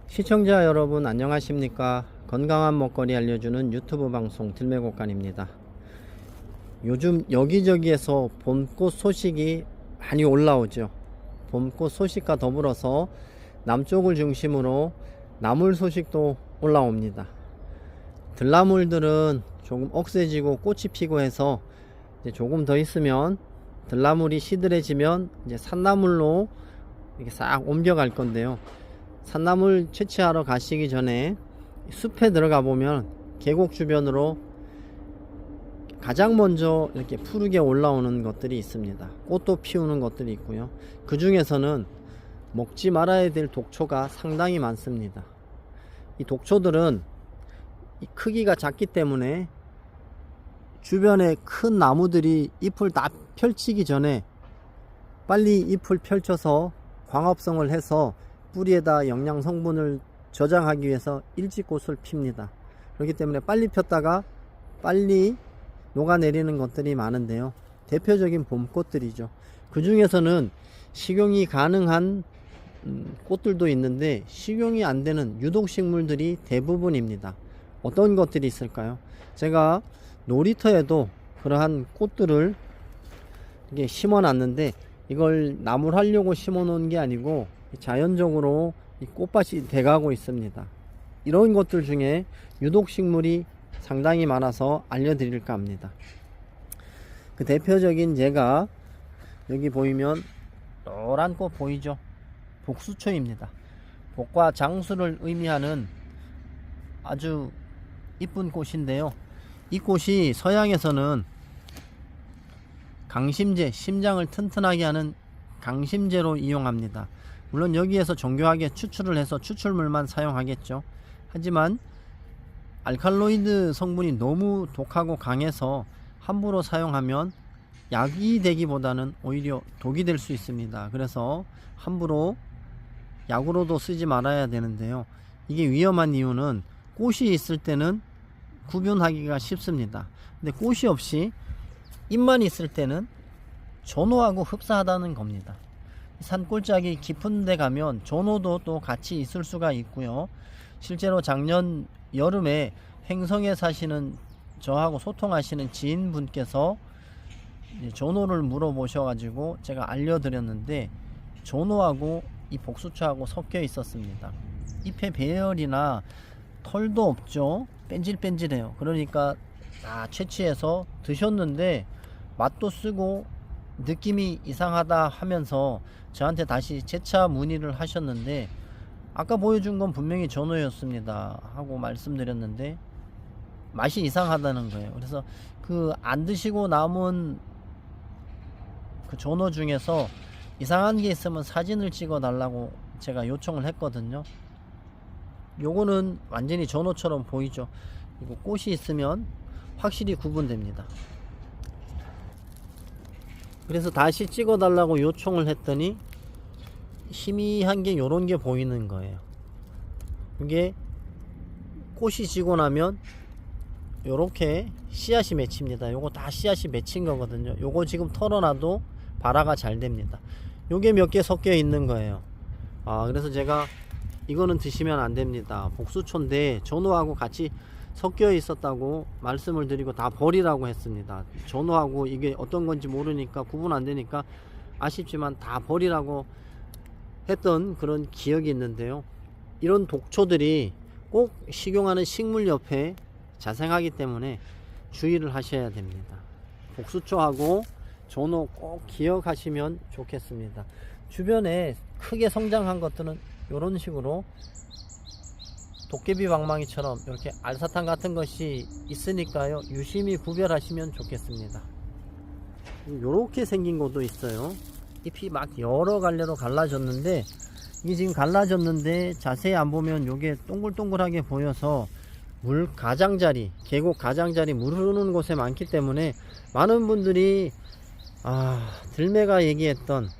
시청자 여러분 안녕하십니까. 건강한 먹거리 알려주는 유튜브 방송 들매곡간입니다. 요즘 여기저기에서 봄꽃 소식이 많이 올라오죠. 봄꽃 소식과 더불어서 남쪽을 중심으로 나물 소식도 올라옵니다. 들나물들은 조금 억세지고 꽃이 피고 해서 이제 조금 더 있으면 들나물이 시들해지면 이제 산나물로 이렇게 싹 옮겨갈 건데요. 산나물 채취하러 가시기 전에 숲에 들어가 보면 계곡 주변으로 가장 먼저 이렇게 푸르게 올라오는 것들이 있습니다. 꽃도 피우는 것들이 있고요. 그 중에서는 먹지 말아야 될 독초가 상당히 많습니다. 이 독초들은 이 크기가 작기 때문에 주변에 큰 나무들이 잎을 다 펼치기 전에 빨리 잎을 펼쳐서 광합성을 해서 뿌리에다 영양 성분을 저장하기 위해서 일찍 꽃을 핍니다. 그렇기 때문에 빨리 폈다가 빨리 녹아내리는 것들이 많은데요. 대표적인 봄꽃들이죠. 그 중에서는 식용이 가능한 꽃들도 있는데 식용이 안 되는 유독식물들이 대부분입니다. 어떤 것들이 있을까요? 제가 놀이터에도 그러한 꽃들을 이게 심어 놨는데 이걸 나물하려고 심어 놓은 게 아니고 자연적으로 이 꽃밭이 돼가고 있습니다. 이런 것들 중에 유독식물이 상당히 많아서 알려드릴까 합니다. 그 대표적인 예가 여기 보이면 노란 꽃 보이죠? 복수초입니다. 복과 장수를 의미하는 아주 이쁜 꽃인데요. 이 꽃이 서양에서는 강심제, 심장을 튼튼하게 하는 강심제로 이용합니다. 물론 여기에서 정교하게 추출을 해서 추출물만 사용하겠죠. 하지만 알칼로이드 성분이 너무 독하고 강해서 함부로 사용하면 약이 되기보다는 오히려 독이 될 수 있습니다. 그래서 함부로 약으로도 쓰지 말아야 되는데요. 이게 위험한 이유는 꽃이 있을 때는 구분하기가 쉽습니다. 근데 꽃이 없이 잎만 있을 때는 전호하고 흡사하다는 겁니다. 산골짜기 깊은 데 가면 전호도 또 같이 있을 수가 있고요. 실제로 작년 여름에 횡성에 사시는 저하고 소통하시는 지인분께서 전호를 물어보셔가지고 제가 알려드렸는데 전호하고 이 복수초하고 섞여 있었습니다. 잎에 배열이나 털도 없죠. 뺀질뺀질해요. 그러니까 다 채취해서 드셨는데 맛도 쓰고 느낌이 이상하다 하면서 저한테 다시 재차 문의를 하셨는데 아까 보여준 건 분명히 전어였습니다 하고 말씀드렸는데 맛이 이상하다는 거예요. 그래서 그 안 드시고 남은 그 전어 중에서 이상한 게 있으면 사진을 찍어 달라고 제가 요청을 했거든요. 요거는 완전히 전어처럼 보이죠. 이거 꽃이 있으면 확실히 구분됩니다. 그래서 다시 찍어 달라고 요청을 했더니 희미한 게 요런 게 보이는 거예요. 이게 꽃이 지고 나면 요렇게 씨앗이 맺힙니다. 요거 다 씨앗이 맺힌 거거든요. 요거 지금 털어놔도 발화가 잘 됩니다. 요게 몇 개 섞여 있는 거예요. 그래서 제가 이거는 드시면 안 됩니다. 복수초인데 전호하고 같이 섞여 있었다고 말씀을 드리고 다 버리라고 했습니다. 전호하고 이게 어떤 건지 모르니까 구분 안 되니까 아쉽지만 다 버리라고 했던 그런 기억이 있는데요. 이런 독초들이 꼭 식용하는 식물 옆에 자생하기 때문에 주의를 하셔야 됩니다. 복수초하고 전호 꼭 기억하시면 좋겠습니다. 주변에 크게 성장한 것들은 이런 식으로 도깨비 방망이처럼 이렇게 알사탕 같은 것이 있으니까요. 유심히 구별하시면 좋겠습니다. 이렇게 생긴 것도 있어요. 잎이 막 여러 갈래로 갈라졌는데 이게 지금 갈라졌는데 자세히 안 보면 이게 동글동글하게 보여서 물 가장자리, 계곡 가장자리 물 흐르는 곳에 많기 때문에 많은 분들이 들매가 얘기했던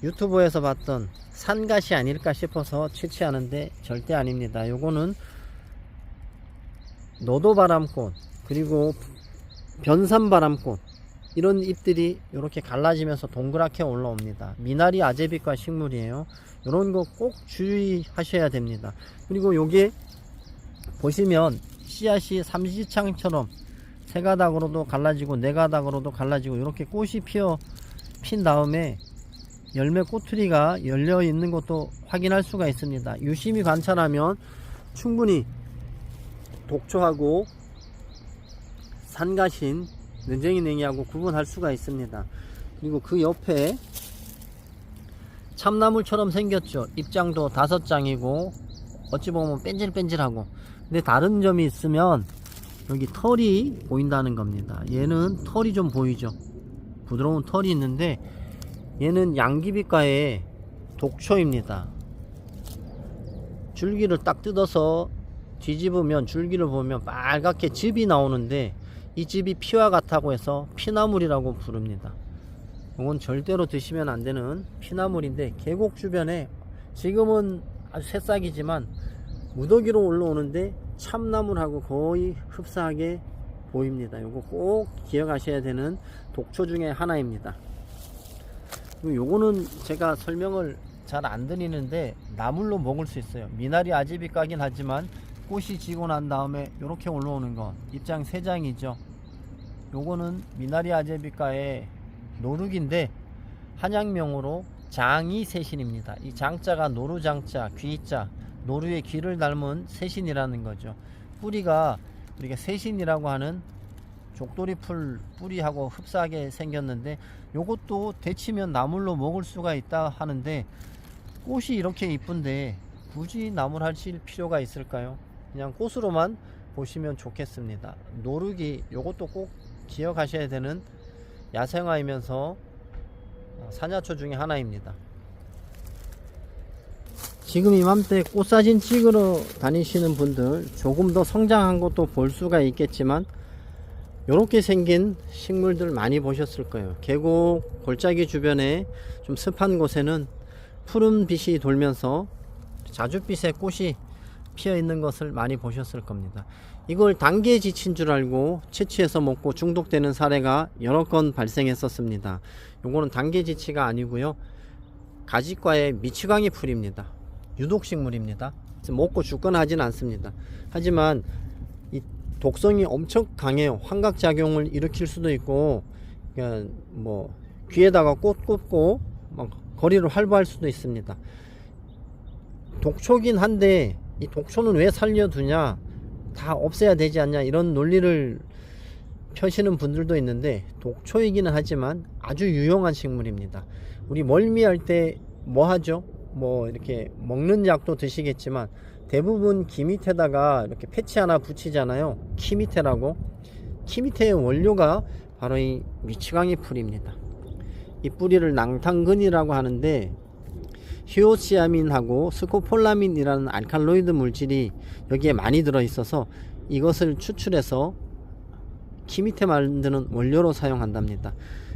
유튜브에서 봤던 산갓이 아닐까 싶어서 채취하는데 절대 아닙니다. 요거는 노도바람꽃 그리고 변산바람꽃 이런 잎들이 이렇게 갈라지면서 동그랗게 올라옵니다. 미나리 아제비과 식물이에요. 이런 거 꼭 주의하셔야 됩니다. 그리고 요게 보시면 씨앗이 삼지창처럼 세 가닥으로도 갈라지고 네 가닥으로도 갈라지고 이렇게 꽃이 핀 다음에 열매 꼬투리가 열려 있는 것도 확인할 수가 있습니다. 유심히 관찰하면 충분히 독초하고 산가신 능쟁이 냉이하고 구분할 수가 있습니다. 그리고 그 옆에 참나물처럼 생겼죠. 입장도 5장이고 어찌 보면 뺀질뺀질하고, 근데 다른 점이 있으면 여기 털이 보인다는 겁니다. 얘는 털이 좀 보이죠. 부드러운 털이 있는데 얘는 양귀비과의 독초입니다. 줄기를 딱 뜯어서 뒤집으면 줄기를 보면 빨갛게 즙이 나오는데 이 즙이 피와 같다고 해서 피나물이라고 부릅니다. 이건 절대로 드시면 안 되는 피나물인데 계곡 주변에 지금은 아주 새싹이지만 무더기로 올라오는데 참나물하고 거의 흡사하게 보입니다. 이거 꼭 기억하셔야 되는 독초 중에 하나입니다. 요거는 제가 설명을 잘 안 드리는데 나물로 먹을 수 있어요. 미나리 아제비과긴 하지만 꽃이 지고 난 다음에 이렇게 올라오는 거 입장 3장이죠. 요거는 미나리 아제비과의 노룩인데 한약명으로 장이새신입니다. 이 장자가 노루장자, 귀자, 노루의 귀를 닮은 새신이라는 거죠. 뿌리가 우리가 새신이라고 하는 족돌이풀 뿌리하고 흡사하게 생겼는데 요것도 데치면 나물로 먹을 수가 있다 하는데 꽃이 이렇게 이쁜데 굳이 나물 하실 필요가 있을까요? 그냥 꽃으로만 보시면 좋겠습니다. 노룩이 요것도 꼭 기억하셔야 되는 야생화이면서 사냐초 중에 하나입니다. 지금 이맘때 꽃사진 찍으러 다니시는 분들 조금 더 성장한 것도 볼 수가 있겠지만 이렇게 생긴 식물들 많이 보셨을 거예요. 계곡 골짜기 주변에 좀 습한 곳에는 푸른 빛이 돌면서 자줏빛의 꽃이 피어 있는 것을 많이 보셨을 겁니다. 이걸 단기에 지친 줄 알고 채취해서 먹고 중독되는 사례가 여러 건 발생했었습니다. 요거는 단기 지치가 아니고요, 가지과의 미치광이 풀입니다. 유독식물입니다. 먹고 죽거나 하진 않습니다. 하지만 이 독성이 엄청 강해요. 환각작용을 일으킬 수도 있고, 그러니까 뭐 귀에다가 꽃 꽂고 막 거리를 활보할 수도 있습니다. 독초긴 한데 이 독초는 왜 살려두냐, 다 없애야 되지 않냐, 이런 논리를 펴시는 분들도 있는데 독초이기는 하지만 아주 유용한 식물입니다. 우리 멀미할 때 뭐 하죠? 뭐 이렇게 먹는 약도 드시겠지만 대부분 귀 밑에다가 이렇게 패치 하나 붙이잖아요. 키밑에라고. 키밑의 원료가 바로 이 미치광이 풀입니다. 이 뿌리를 낭탄근이라고 하는데 히오시아민하고 스코폴라민이라는 알칼로이드 물질이 여기에 많이 들어 있어서 이것을 추출해서 키밑에 만드는 원료로 사용한답니다.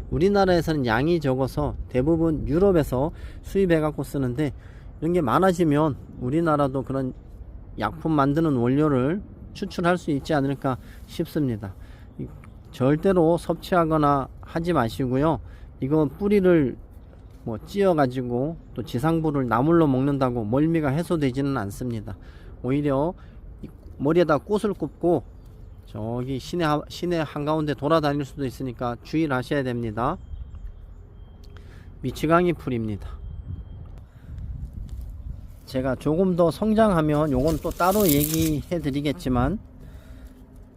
우리나라에서는 양이 적어서 대부분 유럽에서 수입해 갖고 쓰는데 이런 게 많아지면 우리나라도 그런 약품 만드는 원료를 추출할 수 있지 않을까 싶습니다. 절대로 섭취하거나 하지 마시고요. 이거 뿌리를 뭐 찧어 가지고 또 지상부를 나물로 먹는다고 멀미가 해소되지는 않습니다. 오히려 머리에다 꽃을 꽂고 저기 시내 한가운데 돌아다닐 수도 있으니까 주의를 하셔야 됩니다. 미치광이 풀입니다. 제가 조금 더 성장하면 요건 또 따로 얘기해 드리겠지만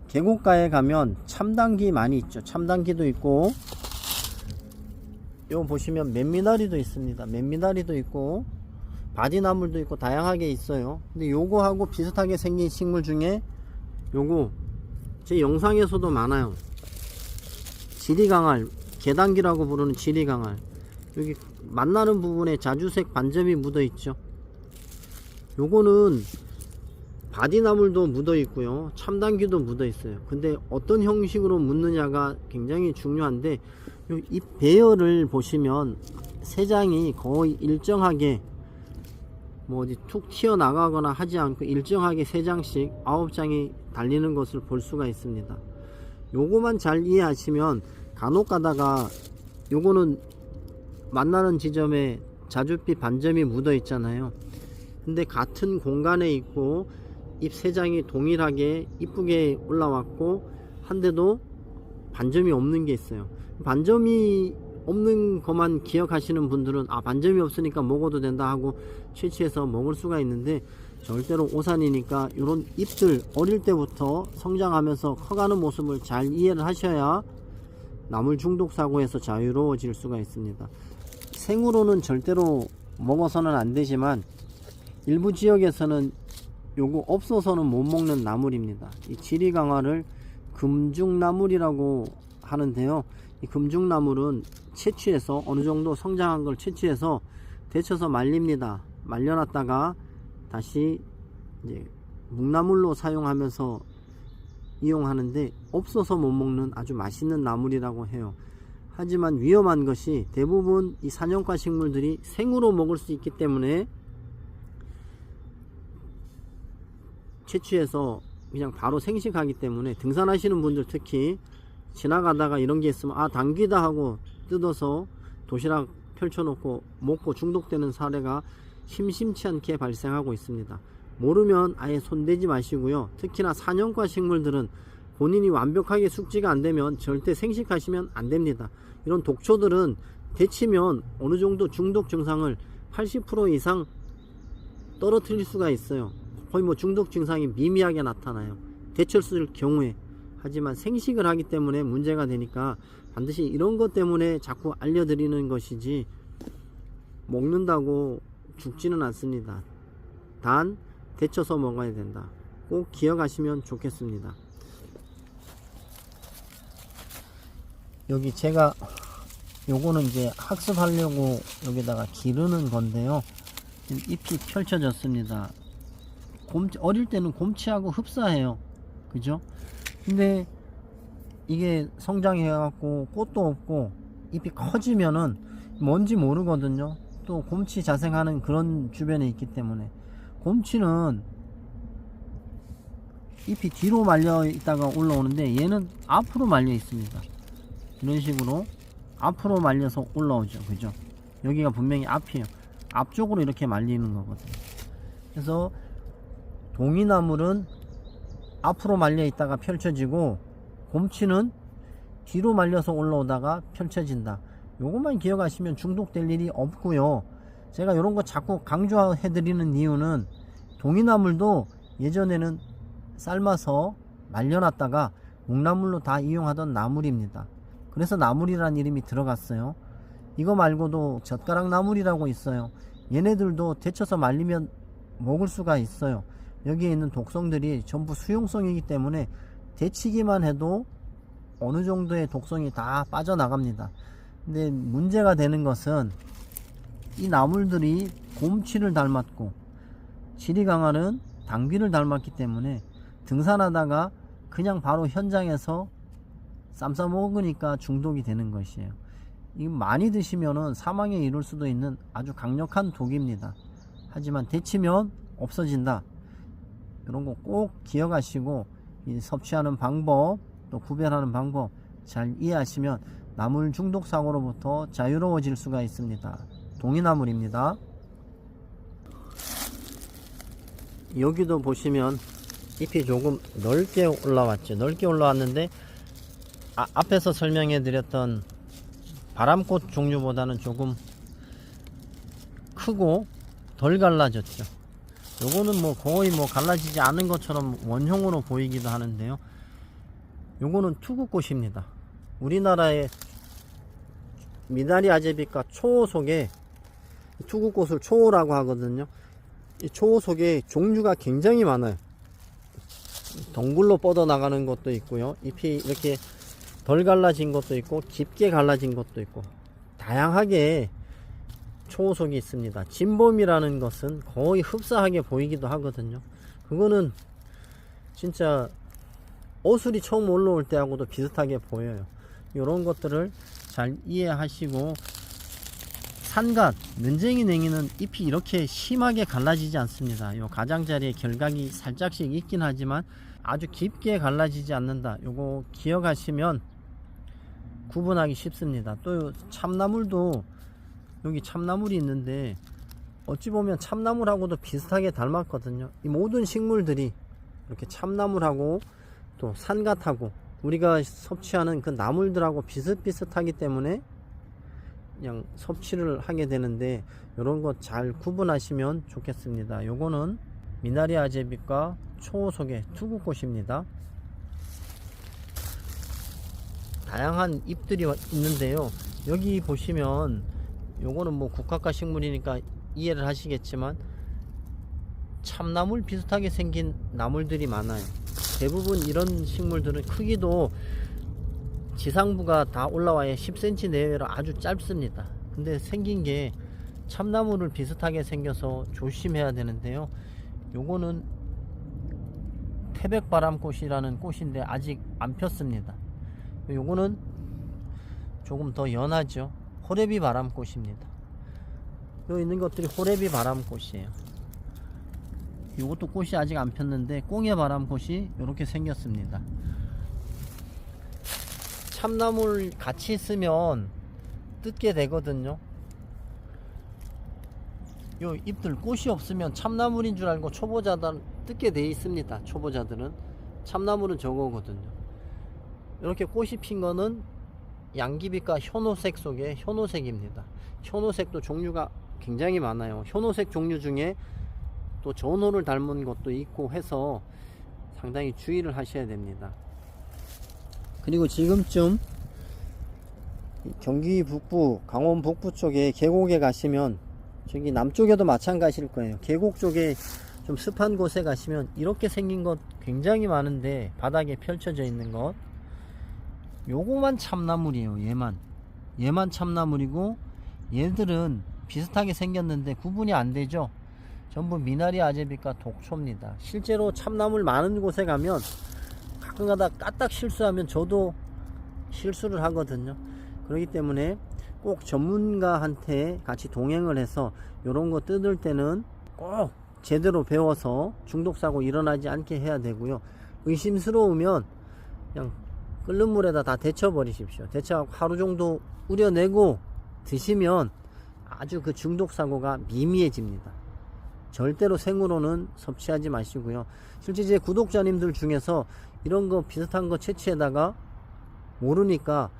계곡가에 가면 참당귀 많이 있죠. 참당귀도 있고 요거 보시면 맨미나리도 있습니다. 맨미나리도 있고 바디나물도 있고 다양하게 있어요. 근데 요거하고 비슷하게 생긴 식물 중에 요거 제 영상에서도 많아요. 지리강알, 계단기라고 부르는 지리강알. 여기 만나는 부분에 자주색 반점이 묻어 있죠. 요거는 바디나물도 묻어 있고요, 참당귀도 묻어 있어요. 근데 어떤 형식으로 묻느냐가 굉장히 중요한데 잎 배열을 보시면 세 장이 거의 일정하게 뭐 어디 툭 튀어나가거나 하지 않고 일정하게 3장씩 9장이 달리는 것을 볼 수가 있습니다. 요거만 잘 이해하시면 간혹 가다가 요거는 만나는 지점에 자줏빛 반점이 묻어 있잖아요. 근데 같은 공간에 있고 잎 세 장이 동일하게 이쁘게 올라왔고 한데도 반점이 없는 게 있어요. 반점이 없는 것만 기억하시는 분들은 아, 반점이 없으니까 먹어도 된다 하고 채취해서 먹을 수가 있는데, 절대로 오산이니까 이런 잎들 어릴 때부터 성장하면서 커가는 모습을 잘 이해를 하셔야 나물 중독 사고에서 자유로워질 수가 있습니다. 생으로는 절대로 먹어서는 안 되지만 일부 지역에서는 요거 없어서는 못 먹는 나물입니다. 이 지리강화를 금중나물이라고 하는데요. 이 금중나물은 채취해서 어느 정도 성장한 걸 채취해서 데쳐서 말립니다. 말려놨다가 다시 이제 묵나물로 사용하면서 이용하는데, 없어서 못 먹는 아주 맛있는 나물이라고 해요. 하지만 위험한 것이 대부분 이 산연과 식물들이 생으로 먹을 수 있기 때문에 채취해서 그냥 바로 생식하기 때문에 등산하시는 분들 특히 지나가다가 이런 게 있으면 아, 당귀다 하고 뜯어서 도시락 펼쳐놓고 먹고 중독되는 사례가 심심치 않게 발생하고 있습니다. 모르면 아예 손대지 마시고요. 특히나 산연과 식물들은 본인이 완벽하게 숙지가 안되면 절대 생식하시면 안됩니다. 이런 독초들은 데치면 어느 정도 중독 증상을 80% 이상 떨어뜨릴 수가 있어요. 거의 뭐 중독 증상이 미미하게 나타나요, 데쳤을 경우에. 하지만 생식을 하기 때문에 문제가 되니까 반드시 이런 것 때문에 자꾸 알려드리는 것이지, 먹는다고 죽지는 않습니다. 단 데쳐서 먹어야 된다. 꼭 기억하시면 좋겠습니다. 여기 제가 요거는 이제 학습하려고 여기다가 기르는 건데요. 잎이 펼쳐졌습니다. 어릴 때는 곰치하고 흡사해요. 그죠? 근데 이게 성장해 갖고 꽃도 없고 잎이 커지면은 뭔지 모르거든요. 또 곰치 자생하는 그런 주변에 있기 때문에. 곰치는 잎이 뒤로 말려 있다가 올라오는데 얘는 앞으로 말려 있습니다. 이런 식으로 앞으로 말려서 올라오죠. 그죠? 여기가 분명히 앞이에요. 앞쪽으로 이렇게 말리는 거거든요. 그래서 동이나물은 앞으로 말려 있다가 펼쳐지고, 곰치는 뒤로 말려서 올라오다가 펼쳐진다. 요것만 기억하시면 중독될 일이 없고요. 제가 이런 거 자꾸 강조해 드리는 이유는 동이나물도 예전에는 삶아서 말려놨다가 묵나물로 다 이용하던 나물입니다. 그래서 나물이라는 이름이 들어갔어요. 이거 말고도 젓가락 나물이라고 있어요. 얘네들도 데쳐서 말리면 먹을 수가 있어요. 여기에 있는 독성들이 전부 수용성이기 때문에 데치기만 해도 어느 정도의 독성이 다 빠져나갑니다. 근데 문제가 되는 것은 이 나물들이 곰치를 닮았고 지리강화는 당귀를 닮았기 때문에 등산하다가 그냥 바로 현장에서 쌈 싸 먹으니까 중독이 되는 것이에요. 이거 많이 드시면은 사망에 이를 수도 있는 아주 강력한 독입니다. 하지만 데치면 없어진다. 이런 거 꼭 기억하시고 섭취하는 방법, 또 구별하는 방법 잘 이해하시면 나물 중독 사고로부터 자유로워질 수가 있습니다. 동이나물입니다. 여기도 보시면 잎이 조금 넓게 올라왔죠. 넓게 올라왔는데 앞에서 설명해 드렸던 바람꽃 종류보다는 조금 크고 덜 갈라졌죠. 요거는 뭐 거의 뭐 갈라지지 않은 것처럼 원형으로 보이기도 하는데요. 요거는 투구꽃입니다. 우리나라의 미나리 아제비과 초호 속에 투구꽃을 초호라고 하거든요. 이 초호 속에 종류가 굉장히 많아요. 덩굴로 뻗어 나가는 것도 있고요. 잎이 이렇게 덜 갈라진 것도 있고 깊게 갈라진 것도 있고 다양하게 초호속이 있습니다. 진범이라는 것은 거의 흡사하게 보이기도 하거든요. 그거는 진짜 어술이 처음 올라올 때하고도 비슷하게 보여요. 이런 것들을 잘 이해하시고, 산갓, 면쟁이 냉이는 잎이 이렇게 심하게 갈라지지 않습니다. 요 가장자리에 결각이 살짝씩 있긴 하지만 아주 깊게 갈라지지 않는다. 요거 기억하시면 구분하기 쉽습니다. 또 참나물도 여기 참나물이 있는데 어찌 보면 참나물하고도 비슷하게 닮았거든요. 이 모든 식물들이 이렇게 참나물하고 또 산갓하고 우리가 섭취하는 그 나물들하고 비슷비슷하기 때문에 그냥 섭취를 하게 되는데, 이런 것 잘 구분하시면 좋겠습니다. 요거는 미나리 아제비과 초속의 투구꽃입니다. 다양한 잎들이 있는데요. 여기 보시면 요거는 뭐 국화과 식물이니까 이해를 하시겠지만 참나물 비슷하게 생긴 나물들이 많아요. 대부분 이런 식물들은 크기도 지상부가 다 올라와야 10cm 내외로 아주 짧습니다. 근데 생긴 게 참나물을 비슷하게 생겨서 조심해야 되는데요. 요거는 태백바람꽃이라는 꽃인데 아직 안 폈습니다. 요거는 조금 더 연하죠. 호레비 바람꽃입니다. 여기 있는 것들이 호레비 바람꽃이에요. 요것도 꽃이 아직 안 폈는데 꽁예 바람꽃이 이렇게 생겼습니다. 참나물 같이 있으면 뜯게 되거든요. 요 잎들 꽃이 없으면 참나물인 줄 알고 초보자들 뜯게 돼 있습니다. 초보자들은 참나물은 저거거든요. 이렇게 꽃이 핀 거는 양귀비과 현호색 속의 현호색입니다. 현호색도 종류가 굉장히 많아요. 현호색 종류 중에 또 전호를 닮은 것도 있고 해서 상당히 주의를 하셔야 됩니다. 그리고 지금쯤 경기 북부, 강원 북부 쪽에 계곡에 가시면, 저기 남쪽에도 마찬가지일 거예요. 계곡 쪽에 좀 습한 곳에 가시면 이렇게 생긴 것 굉장히 많은데, 바닥에 펼쳐져 있는 것 요거만 참나물이에요. 얘만 참나물이고, 얘들은 비슷하게 생겼는데 구분이 안 되죠. 전부 미나리 아제비과 독초입니다. 실제로 참나물 많은 곳에 가면 가끔가다 까딱 실수하면 저도 실수를 하거든요. 그렇기 때문에 꼭 전문가한테 같이 동행을 해서 이런 거 뜯을 때는 꼭 제대로 배워서 중독사고 일어나지 않게 해야 되고요. 의심스러우면 그냥 끓는 물에다 다 데쳐 버리십시오. 데쳐갖고 하루 정도 우려내고 드시면 아주 그 중독사고가 미미해집니다. 절대로 생으로는 섭취하지 마시고요. 실제 제 구독자님들 중에서 이런 거 비슷한 거 채취에다가 모르니까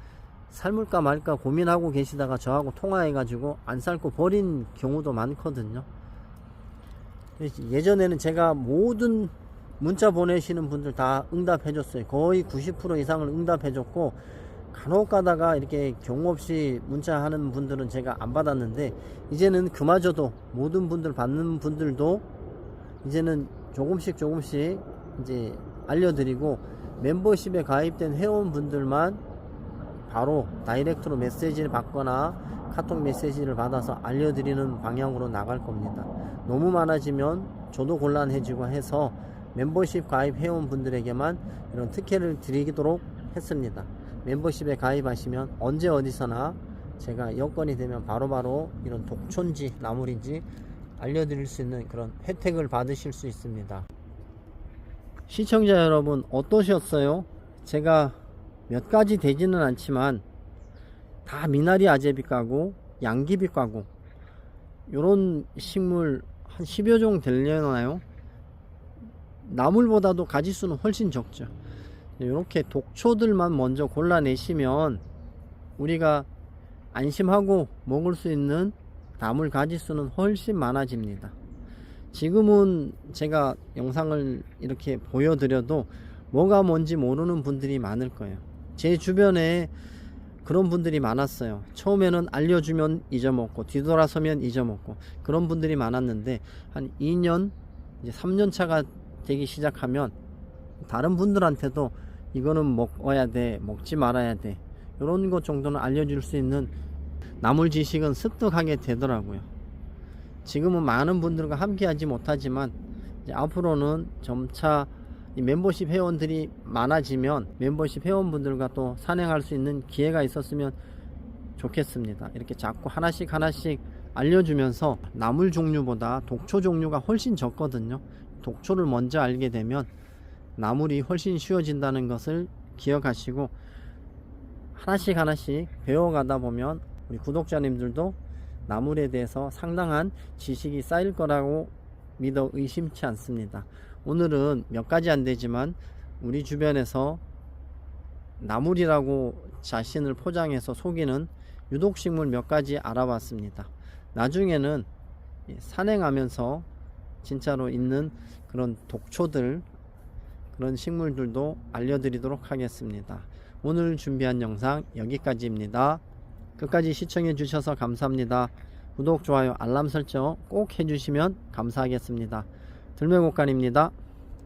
삶을까 말까 고민하고 계시다가 저하고 통화해 가지고 안 삶고 버린 경우도 많거든요. 예전에는 제가 모든 문자 보내시는 분들 다 응답해 줬어요. 거의 90% 이상을 응답해 줬고, 간혹 가다가 이렇게 경우 없이 문자하는 분들은 제가 안 받았는데, 이제는 그마저도 모든 분들 받는 분들도 이제는 조금씩 이제 알려드리고, 멤버십에 가입된 회원분들만 바로 다이렉트로 메시지를 받거나 카톡 메시지를 받아서 알려드리는 방향으로 나갈 겁니다. 너무 많아지면 저도 곤란해지고 해서 멤버십 가입 회원분들에게만 이런 특혜를 드리도록 했습니다. 멤버십에 가입하시면 언제 어디서나 제가 여건이 되면 바로바로 이런 독초인지 나물인지 알려드릴 수 있는 그런 혜택을 받으실 수 있습니다. 시청자 여러분 어떠셨어요? 제가 몇 가지 되지는 않지만 다 미나리 아제비과고 양귀비과고 요런 식물 한 10여 종 되려나요? 나물보다도 가지수는 훨씬 적죠. 이렇게 독초들만 먼저 골라내시면 우리가 안심하고 먹을 수 있는 나물 가지수는 훨씬 많아집니다. 지금은 제가 영상을 이렇게 보여드려도 뭐가 뭔지 모르는 분들이 많을 거예요. 제 주변에 그런 분들이 많았어요. 처음에는 알려주면 잊어먹고 뒤돌아서면 잊어먹고 그런 분들이 많았는데, 한 2년 이제 3년 차가 되기 시작하면 다른 분들한테도 이거는 먹어야 돼, 먹지 말아야 돼, 이런 것 정도는 알려줄 수 있는 나물 지식은 습득하게 되더라고요. 지금은 많은 분들과 함께 하지 못하지만 이제 앞으로는 점차 이 멤버십 회원들이 많아지면 멤버십 회원분들과 또 산행할 수 있는 기회가 있었으면 좋겠습니다. 이렇게 자꾸 하나씩 알려주면서 나물 종류보다 독초 종류가 훨씬 적거든요. 독초를 먼저 알게 되면 나물이 훨씬 쉬워진다는 것을 기억하시고 하나씩 배워가다 보면 우리 구독자님들도 나물에 대해서 상당한 지식이 쌓일 거라고 믿어 의심치 않습니다. 오늘은 몇 가지 안 되지만 우리 주변에서 나물이라고 자신을 포장해서 속이는 유독식물 몇 가지 알아봤습니다. 나중에는 산행하면서 진짜로 있는 그런 독초들, 그런 식물들도 알려드리도록 하겠습니다. 오늘 준비한 영상 여기까지입니다. 끝까지 시청해 주셔서 감사합니다. 구독, 좋아요, 알람 설정 꼭 해주시면 감사하겠습니다. 들매곡간입니다.